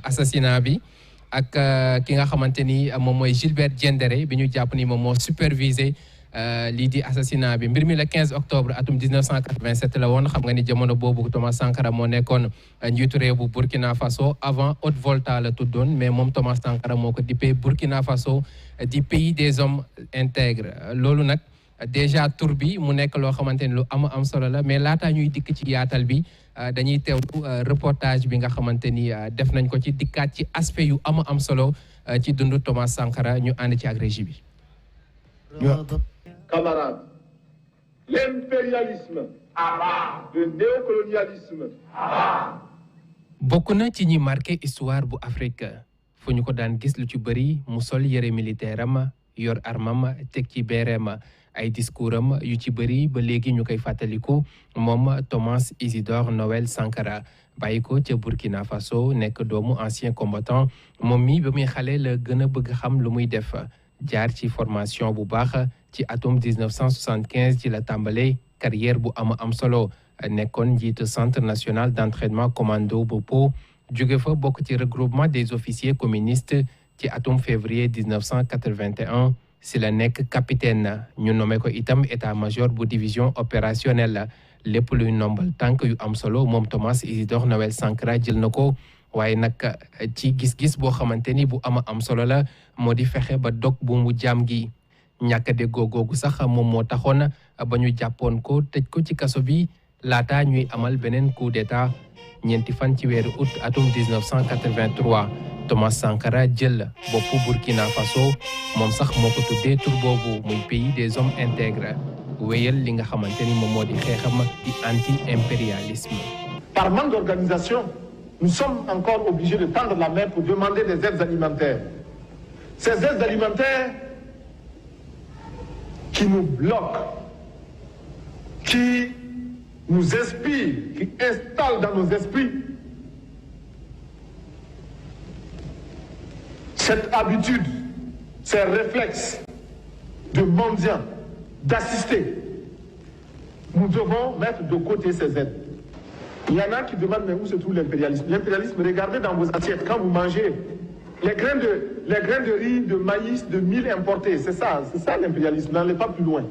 assassinat bi ak ki nga xamante ni moom mooy Gilbert Diendéré bi ñu jàpp ni moom moo supervisé lii di assassinat bi mbir mi le 15 octobre atum 1987 la woon xam nga ni jamono boobu Thomas Sankara moo nekkoon njiitu réew bu Burkina Faso avant Haute-Volta la tuddoon mais moom Thomas Sankara moo ko dippee Burkina Faso di pays des hommes intègres loolu nag déjà tur bi mu nekk loo xamante ni lu am solo la mais laataa ñuy dikk ci yaatal bi dañuy teewlu reportage bi nga xamante ni def nañ ko ci dikkaat ci aspect yu am solo ci dundu Thomas Sankara ñu ànd ci ak régie bi. Camarades, l'impérialisme, le néocolonialisme. bokk na ci ñi marqué histoire bu Afrique fu ñu ko daan gis lu ci bëri mu sol yëre militaire am yor armam teg ci béereem ay discours am yu ci bëri ba léegi ñu koy fàttaliku moom Thomas Isidore Noël Sankara bàyyi ko ca Burkina Faso nekk doomu ancien combattant moom mi ba muy xale la gën a bëgg xam lu muy def jaar ci formation bu baax ci atum 1975 ci la tàmbale carrière bu am solo nekkoon njiitu centre national d'entraînement commando bu Po jóge fa bokk ci regroupement des officiers communistes ci atum février 1981 si la nekk capitaine ñu nommé ko itam état-major bu division opérationnelle lépp luy nombal tànk yu am solo moom Thomas Isidore Noël Sankara jël na ko waaye nag ci gis-gis boo xamante ni bu am solo la moo di fexe ba dog bu mu jaam gi ñàkk a déggoo googu sax moom moo taxoon ba ñu jàppoon ko tëj ko ci kaso bi laata ñuy amal beneen coup d'état ñeenti fan ci weeru août atum 1983 Thomas Sankara jël boppu Burkina Faso moom sax moo ko tuddee tur boobu muy pays des hommes intègres wéyal li nga xamante ni moom moo di xeexam di anti-impérialisme. Par manque d'organisation, nous sommes encore obligés de tendre la main pour demander des aides alimentaires. Ces aides alimentaires qui nous bloquent, qui nous inspirent, qui installent dans nos esprits cette habitude, ces réflexes de mendiant, d'assister. Nous devons mettre de côté ces aides. Il y en a qui demandent mais où se trouve l'impérialisme? L'impérialisme, regardez dans vos assiettes quand vous mangez les grains de riz, de maïs, de mil importés. C'est ça l'impérialisme. N'allez pas plus loin.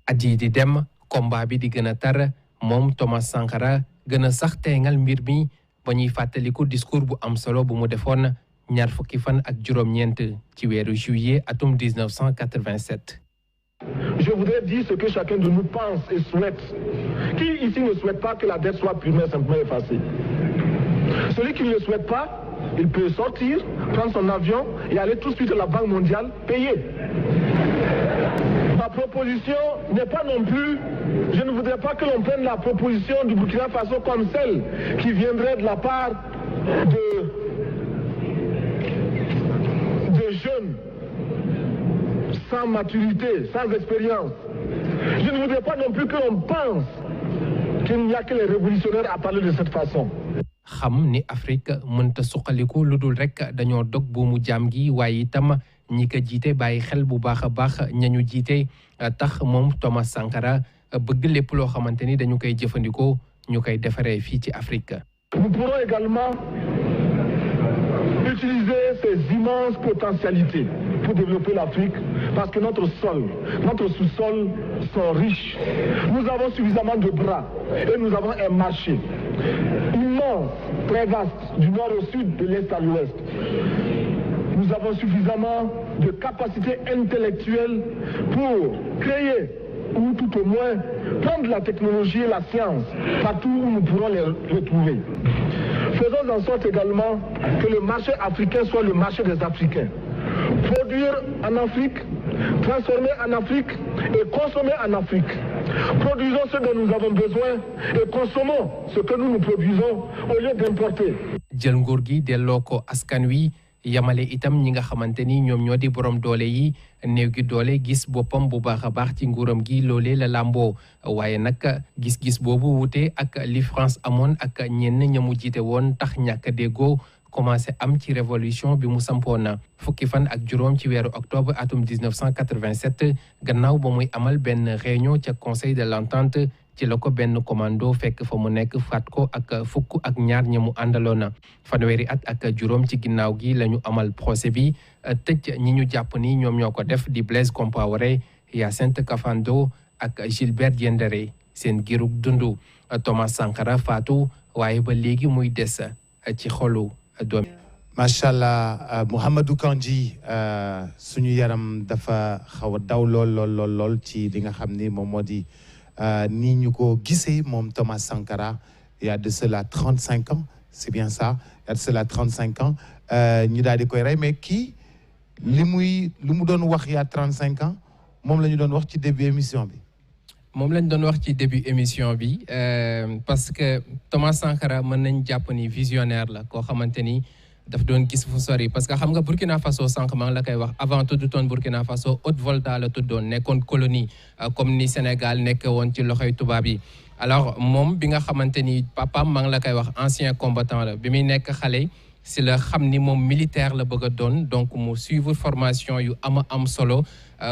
Adji di dem combat bi di gën a tar moom Thomas Sankara gën a sax teengal mbir mi ba ñuy fàttaliku discours bu am solo bu mu defoon ñaar fukki fan ak juróom-ñeent ci weeru juillet atum 1987. Je voudrais dire ce que chacun de nous pense et souhaite. Qui ici ne souhaite pas que la dette soit purement simplement effacée? Celui qui ne le souhaite pas, il peut sortir, prendre son avion et aller tout de suite à la Banque mondiale payer. Ma proposition n'est pas non plus, je ne voudrais pas que l'on prenne la proposition du Burkina Faso comme celle qui viendrait de la part de jeunes sans maturité, sans expérience. Je ne voudrais pas non plus que l'on pense qu'il n'y a que les révolutionnaires à parler de cette façon. xam ni Afrique mënta suqaliku lu dul rek dañoo dog buumu jaam gi waaye itam ñi ko jiite bàyyi xel bu baax a baax ñañu jiite tax moom Thomas Sankara bëgg lépp loo xamante ni dañu koy jëfandikoo ñu koy defaree fii ci Afrique. Nous pourrons également utiliser ces immenses potentialités pour développer l'Afrique parce que notre sous-sol sont riches. Nous avons suffisamment de bras et nous avons un marché immense, très vaste, du nord au sud, de l'est à l'ouest. Nous avons suffisamment de capacités intellectuelles pour créer ou tout au moins prendre la technologie et la science partout où nous pourrons les retrouver. Faisons en sorte également que le marché africain soit le marché des Africains. Produire en Afrique, transformer en Afrique et consommer en Afrique. Produisons ce dont nous avons besoin et consommons ce que nous produisons au lieu d'importer. jël nguur gi delloo ko askan wi yamale itam ñi nga xamante ni ñoom ñoo di borom doole yi néew gi doole gis boppam bu baax a baax ci nguuram gi loolee la làmboo waaye nag gis-gis boobu wute ak li France amoon ak ñenn ñamu jiite woon tax ñàkk déggoo commencé am ci révolution bi mu sampoon fukki fan ak juróom ci weeru octobre atum 1987 gannaaw ba muy amal benn réunion ca conseil de l'entente ci la ko benn commando fekk fa mu nekk faat ko ak fukk ak ñaar ña mu àndaloon fanweeri at ak juróom ci ginnaaw gi la ñu amal procès bi tëj ñi ñu jàpp ni ñoom ñoo ko def di Blaise Compaoré Hyacinthe Kafando ak Gilbert Diendéré seen girug dundu Thomas Sankara faatu waaye ba léegi muy des ci xolu doom. macha allah Mouhamadou Kandji suñu yaram dafa xaw a daw lool ci li nga xam ni moom moo di ni ñu ko gisee moom Thomas Sankara il y a de cela 35 ans c'est bien ça il y a de cela 35 ans ñu daal di koy rey mais kii li mu doon wax il y a 35 ans moom la ñu doon wax ci début émission bi. moom lañ doon wax ci début émission bi parce que Thomas Sankara mën nañ jàpp ni visionnaire la koo xamante ni daf doon gis fu sori parce que xam nga Burkina Faso sànq maa ngi la koy wax avant tuddutoon Burkina Faso Haute-Volta la tuddoon nekkoon colonie comme ni Sénégal nekk woon ci loxoy tubaab yi. alors moom bi nga xamante ni papaam maa ngi la koy wax ancien combattant la bi muy nekk xale si la xam ni moom militaire la bëgg a doon donc mu suivre formation yu am solo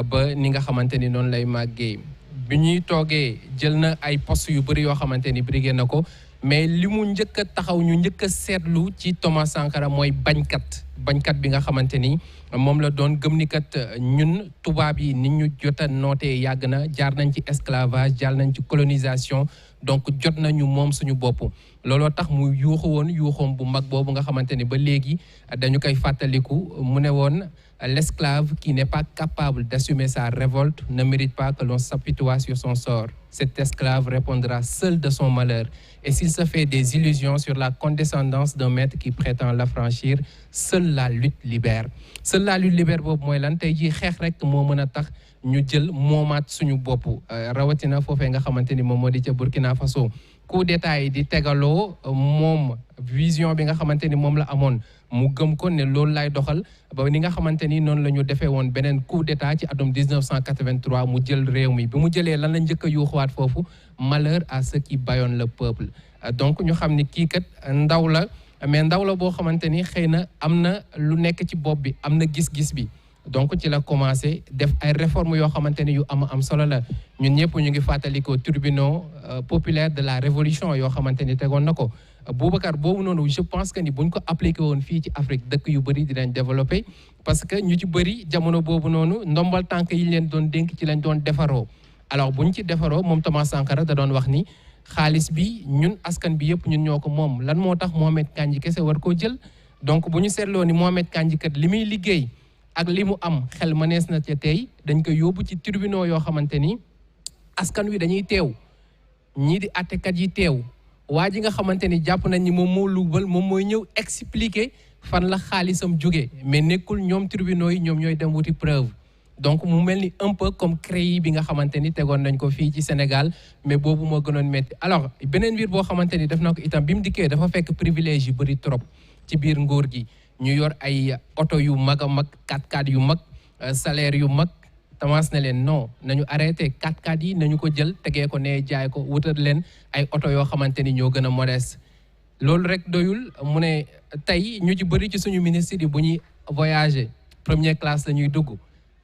ba ni nga xamante ni noonu lay màggee. bi ñuy toogee jël na ay postes yu bëri yoo xamante ni brigué na ko mais li mu njëkk a taxaw ñu njëkk a seetlu ci Thomas Sankara mooy bañkat bi nga xamante ni moom la doon gëm ni kat ñun tubaab yi ni ñu jot a nootee yàgg na jaar nañ ci esclavage jaar nañ ci colonisation donc jot nañu moom suñu bopp. looloo tax mu yuuxu woon yuuxoom bu mag boobu nga xamante ni ba léegi dañu koy fàttaliku mu ne woon l'esclave qui n'est pas capable d'assumer sa révolte ne mérite pas que l'on s'apitoie sur son sort. Cet esclave répondra seul de son malheur. Et s'il se fait des illusions sur la condescendance d'un maître qui prétend l'affranchir, seule la lutte libère. Seule la lutte libère boobu mooy lan tey jii xeex rek moo mën a tax ñu jël moomaat suñu bopp rawatina foofee nga xamante ni moom moo di ca Burkina Faso. coup d'état yi di tegaloo moom vision bi nga xamante ni moom la amoon mu gëm ko ne loolu lay doxal ba ni nga xamante ni noonu la ñu defee woon beneen coup d'état ci atum 1983 mu jël réew mi bi mu jëlee lan la njëkk a yuuxuwaat foofu malheur à ceux qui bâillonnent le peuple. donc ñu xam ni kii kat ndaw la mais ndaw la boo xamante ni xëy na am na lu nekk ci bopp bi am na gis-gis bi. donc ci la commencé def ay réformes yoo xamante ni yu am solo la ñun ñëpp ñu ngi fàttalikoo tribunaux populaires de la révolution yoo xamante ni tegoon na ko Boubacar boobu noonu je pense que ni buñ ko appliqué woon fii ci Afrique dëkk yu bëri dinañ développé parce que ñu ci bëri jamono boobu noonu ndombal tànk yi leen doon dénk ci lañ doon defaroo alors buñ ci defaroo moom Thomas Sankara da doon wax ni xaalis bi ñun askan bi yëpp ñun ñoo ko moom lan moo tax Mohamed Kandji kese war koo jël donc bu ñu seetloo ni Mohamed Kandji kat li muy liggéey ak li mu am xel mënees na ca tey dañ koy yóbbu ci tribunaux yoo xamante ni askan wi dañuy teew ñii di àttekat yi teew waa ji nga xamante ni jàpp nañ ni moom moo luubal moom mooy ñëw expliquer fan la xaalisam jóge mais nekkul ñoom tribunaux yi ñoom ñooy dem wuti preuve donc mu mel ni un peu comme CREI bi nga xamante ni tegoon nañ ko fii ci Sénégal mais boobu moo gënoon métti alors beneen mbir boo xamante ni def na ko itam bi mu dikkee dafa fekk privilège yu bëri trop ci biir nguur gi ñu yor ay oto yu mag a mag 4x4 yu mag salaire yu mag Thomas ne leen non nañu arrêté 4x4 yi nañu ko jël tegee ko ne jaay ko wutal leen ay oto yoo xamante ni ñoo gën a modeste loolu rek doyul mu ne tey ñu ci bëri ci suñu ministre yi bu ñuy voyager première classe la ñuy dugg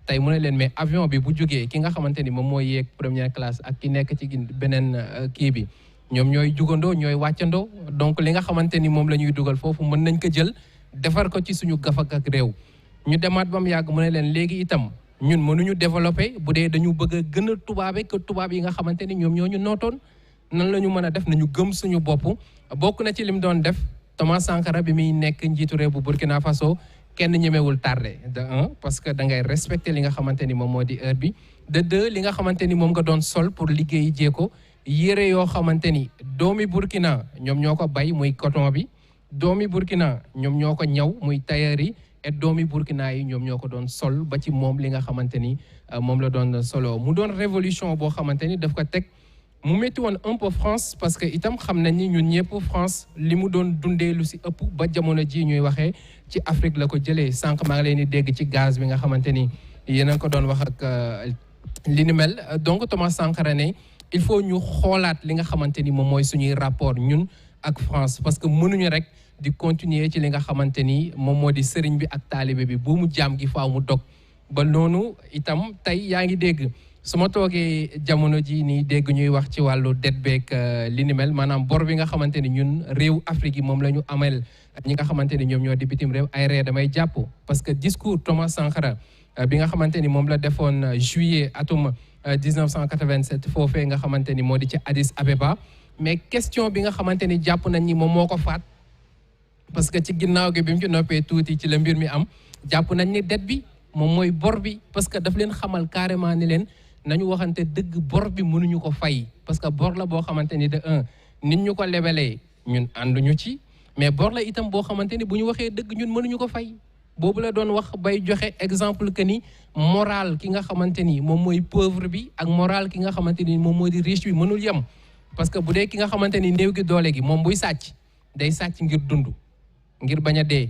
tey mu ne leen mais avion bi bu jógee ki nga xamante ni moom mooy yeeg première classe ak ki nekk ci beneen kii bi ñoom ñooy jugandoo ñooy wàccandoo donc li nga xamante ni moom la ñuy dugal foofu mën nañ ko jël defar ko ci suñu gafak ak réew ñu demaat ba mu yàgg mu ne leen léegi itam ñun mënuñu développer bu dee dañu bëgg a gën a tubaabe que tubaab yi nga xamante ni ñoom ñoo ñu nootoon nan la ñu mën a def nañu gëm suñu bopp bokk na ci lim doon def Thomas Sankara bi muy nekk njiitu réew bu Burkina Faso kenn ñemewul tardé de un parce que da ngay respecter li nga xamante ni moom moo di heure bi de deux li nga xamante ni moom nga doon sol pour liggéeyi jéeko yére yoo xamante ni doomi Burkina ñoom ñoo ko bay muy coton bi doomi Burkina ñoom ñoo ko ñaw muy tailleur yi et doomi Burkina yi ñoom ñoo ko doon sol ba ci moom li nga xamante ni moom la doon solo mu doon révolution boo xamante ni daf ko teg mu métti woon un peu France parce que itam xam nañ ni ñun ñëpp France li mu doon dundee lu si ëpp ba jamono ji ñuy waxee ci Afrique la ko jëlee sànq maa ngi leen di dégg ci gaz bi nga xamante ni yéen a ko doon wax ak li ni mel donc Thomas Sankara ne il faut ñu xoolaat li nga xamante ni moom mooy suñuy rapport ñun ak France parce que mënuñu rek di continuer ci li nga xamante ni moom moo di sëriñ bi ak taalibe bi bu mu jaam gi faaw mu dog ba noonu itam tey yaa ngi dégg su ma toogee jamono ji nii dégg ñuy wax ci wàllu dette beeg li ni mel maanaam bor bi nga xamante ni ñun réew Afrique yi moom la ñu amel ñi nga xamante ni ñoom ñoo di bitim réew ay ree damay jàpp parce que discours Thomas Sankara bi nga xamante ni moom la defoon juillet atum 1987 foofee nga xamante ni moo di ci Addis Abeba mais question bi nga xamante ni jàpp nañ ni moom moo ko faat parce que ci ginnaaw gi bi mu ci noppee tuuti ci la mbir mi am jàpp nañ ni dette bi moom mooy bor bi parce que daf leen xamal carrément ni leen nañu waxante dëgg bor bi mënuñu ko fay parce que bor la boo xamante ni de un nit ñu ko lebalee ñun ànduñu ci mais bor la itam boo xamante ni bu ñu waxee dëgg ñun mënuñu ko fay boobu la doon wax bay joxe exemple que ni moral ki nga xamante ni moom mooy pauvre bi ak moral ki nga xamante ni moom moo di riche bi mënul yem parce que bu dee ki nga xamante ni néew gi doole gi moom buy sàcc day sàcc ngir dund ngir bañ a dee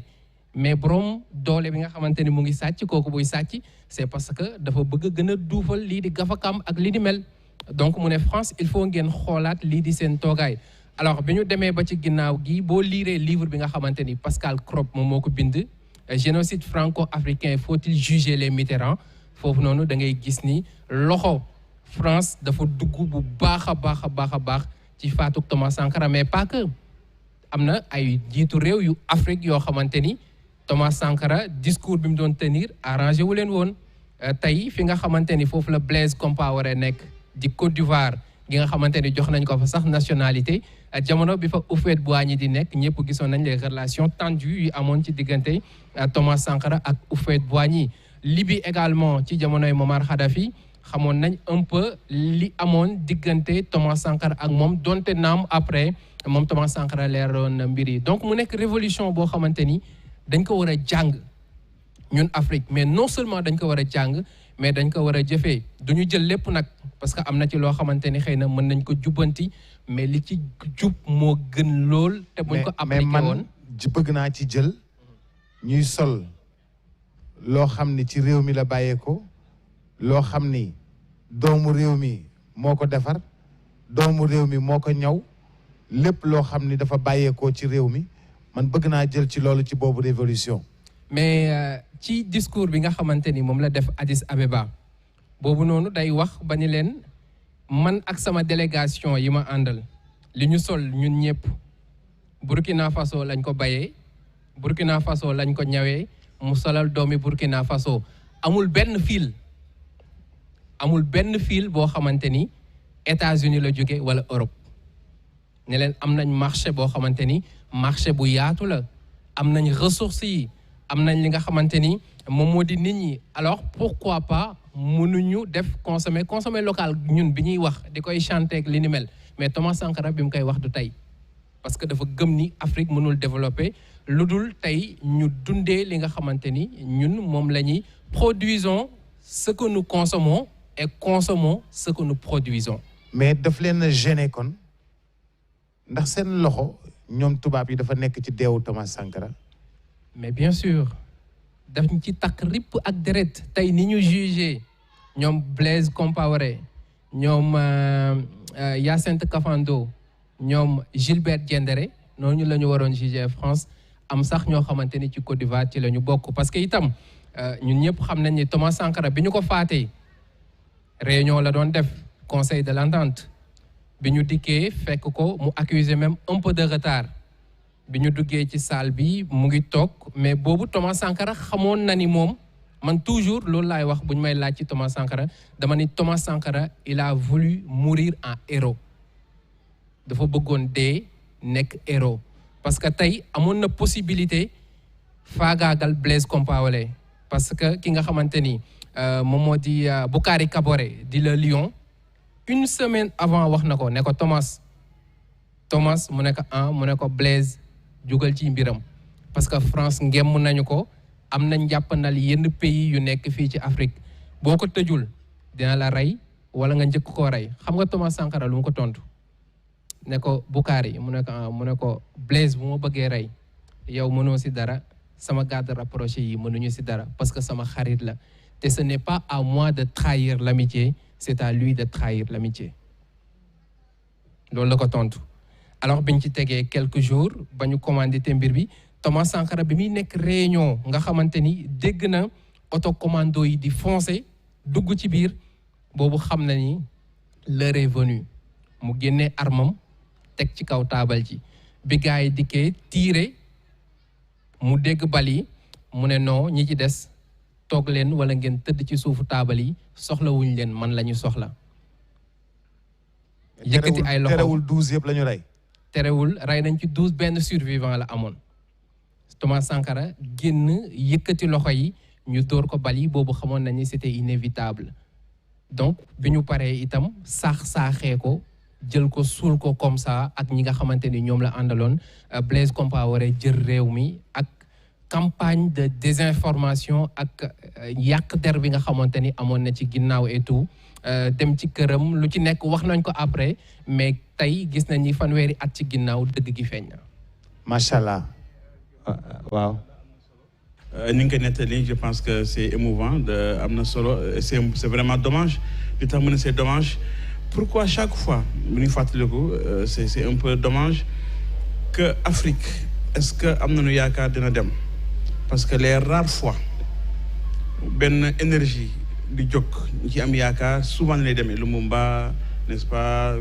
mais borom doole bi nga xamante ni mu ngi sàcc kooku buy sàcc c'est parce que dafa bëgg gën a duufal lii di gafakam ak lii di mel donc mu ne France il faut ngeen xoolaat lii di seen toogaay alors bi ñu demee ba ci ginnaaw gi boo liiree livre bi nga xamante ni Pascal Crop moom moo ko bind génocide franco-africain faut-il juger les Mitterrand foofu noonu da ngay gis ni loxo France dafa dugg bu baax a baax a baax a baax ci faatu Thomas Sankara mais pas que am na ay jiitu réew yu Afrique yoo xamante ni Thomas Sankara discours bi mu doon tenir arrangé wu leen woon tey fi nga xamante ni foofu la Blaise Compaoré nekk di Côte d'Ivoire gi nga xamante ni jox nañ ko fa sax nationalité jamono bi fa Houphouët-Boigny di nekk ñëpp gisoon nañ les relations tendues yu amoon ci diggante Thomas Sankara ak Houphouët-Boigny Libye également ci jamonoy Muammar Kadhafi xamoon nañ un peu li amoon diggante Thomas Sankara ak moom donte naam après moom Thomas Sankara leeroon na mbir yi donc mu nekk révolution boo xamante ni dañ ko war a jàng ñun Afrique mais non seulement dañ ko war a jàng mais dañ ko war a jëfee du ñu jël lépp nag parce que am na ci loo xamante ni xëy na mën nañ ko jubbanti mais li ci jub moo gën lool. te buñ ko appliqué woon mais man bëgg naa ci jël ñuy sol loo xam ni ci réew mi la bàyyeekoo loo xam ni doomu réew mi moo ko defar doomu réew mi moo ko ñaw lépp loo xam ni dafa bàyyeekoo ci réew mi man bëgg naa jël ci loolu ci boobu révolution mais ci discours bi nga xamante ni moom la def Addis Abeba boobu noonu day wax ba ni leen man ak sama délégation yi ma àndal li ñu sol ñun ñëpp Burkina Faso lañ ko bayee Burkina Faso lañ ko ñawee mu solal doomi Burkina Faso amul benn fil boo xamante ni États-Unis la jóge wala Europe ne leen am nañ marché boo xamante ni marché bu yaatu la am nañ ressources yi am nañ li nga xamante ni moom moo di nit ñi alors pourquoi pas mënuñu def consommer local ñun bi ñuy wax di koy chanter ak li ni mel mais Thomas Sankara bi mu koy wax du tey parce que dafa gëm ni Afrique mënul développer lu dul tey ñu dundee li nga xamante ni ñun moom la ñuy produisons ce que nous consommons et consommons ce que nous produisons. mais daf leen a gêné kon ndax seen loxo ñoom tubaab yi dafa nekk ci deewu Thomas Sankara. mais bien sûr daf ñu ci takk ripp ak deret tey ni ñu jugé ñoom Blaise Compaoré ñoom Hyacinthe Kafando ñoom Gilbert Diendéré noonu la ñu waroon jugé France am sax ñoo xamante ni ci Côte d'Ivoire ci la ñu bokk parce que itam ñun ñëpp xam nañ ni Thomas Sankara bi ñu ko faatee réunion la doon def conseil de l'entente bi ñu dikkee fekk ko mu accusé même un peu de retard bi ñu duggee ci salle bi mu ngi toog mais boobu Thomas Sankara xamoon na ni moom man toujours loolu laay wax bu ñu may laaj ci Thomas Sankara dama ni Thomas Sankara il a voulu mourir en héros dafa bëggoon dee nekk héros parce que tey amoon na possibilité faagaagal Blaise Compaoré parce que ki nga xamante ni moom moo di Boubacar Kaboré di le Lion une semaine avant wax na ko ne ko Thomas mu ne ko mu ne ko Blaise jugal ci mbiram parce que France ngemm nañu ko am na njàppandal yenn pays yu nekk fii ci Afrique boo ko tëjul dina la rey wala nga njëkk koo rey xam nga Thomas Sankara lu mu ko tontu ne ko Boubacar mu ne ko Blaise bu ma bëggee rey yow mënoo si dara sama garde rapproché yi mënuñu si dara parce que sama xarit la te ce n'est pas à moi de trahir l'amitié c'est à lui de trahir l'amitié loolu la ko tontu alors biñ ci tegee quelques jours ba ñu commandé te mbir bi Thomas Sankara bi muy nekk réunion nga xamante ni dégg na auto commando yi di foncer dugg ci biir boobu xam na ni l'heure est venue mu génnee armam teg ci kaw taabal ji bi gars yi dikkee tiire mu dégg bal yi mu ne non ñi ci des toog leen wala ngeen tëdd ci suufu taabal yi soxlawuñ leen man la ñu soxla. yëkkati ay loxo terewul 12 yëpp la ñu rey. terewul rey nañ ci 12 benn survivant la amoon Thomas Sankara génn yëkkati loxo yi ñu dóor ko bal yi boobu xamoon nañ ni c'était inévitable donc bi ñu paree itam saaxee ko jël ko suul ko comme ça ak ñi nga xamante ni ñoom la àndaloon Blaise Compaoré jël réew mi ak campagne de désinformation ak yàq der bi nga xamante ni amoon na ci ginnaaw et tout dem ci këram lu ci nekk wax nañ ko après mais tey gis nañ ni fanweeri at ci ginnaaw dëgg gi feeñ na. macha allah. waaw. ni nga koy nettali je pense que c'est émouvant am na solo c'est vraiment dommage li tax mu ne c'est dommage pourquoi chaque fois bu ñu fàttaliku c'est un peu dommage que Afrique est-ce que am nañu yaakaar dina dem parce que les rares fois benn énergie di jóg ñi ci am yaakaar souvent lay demee Lumumba n'est-ce pas.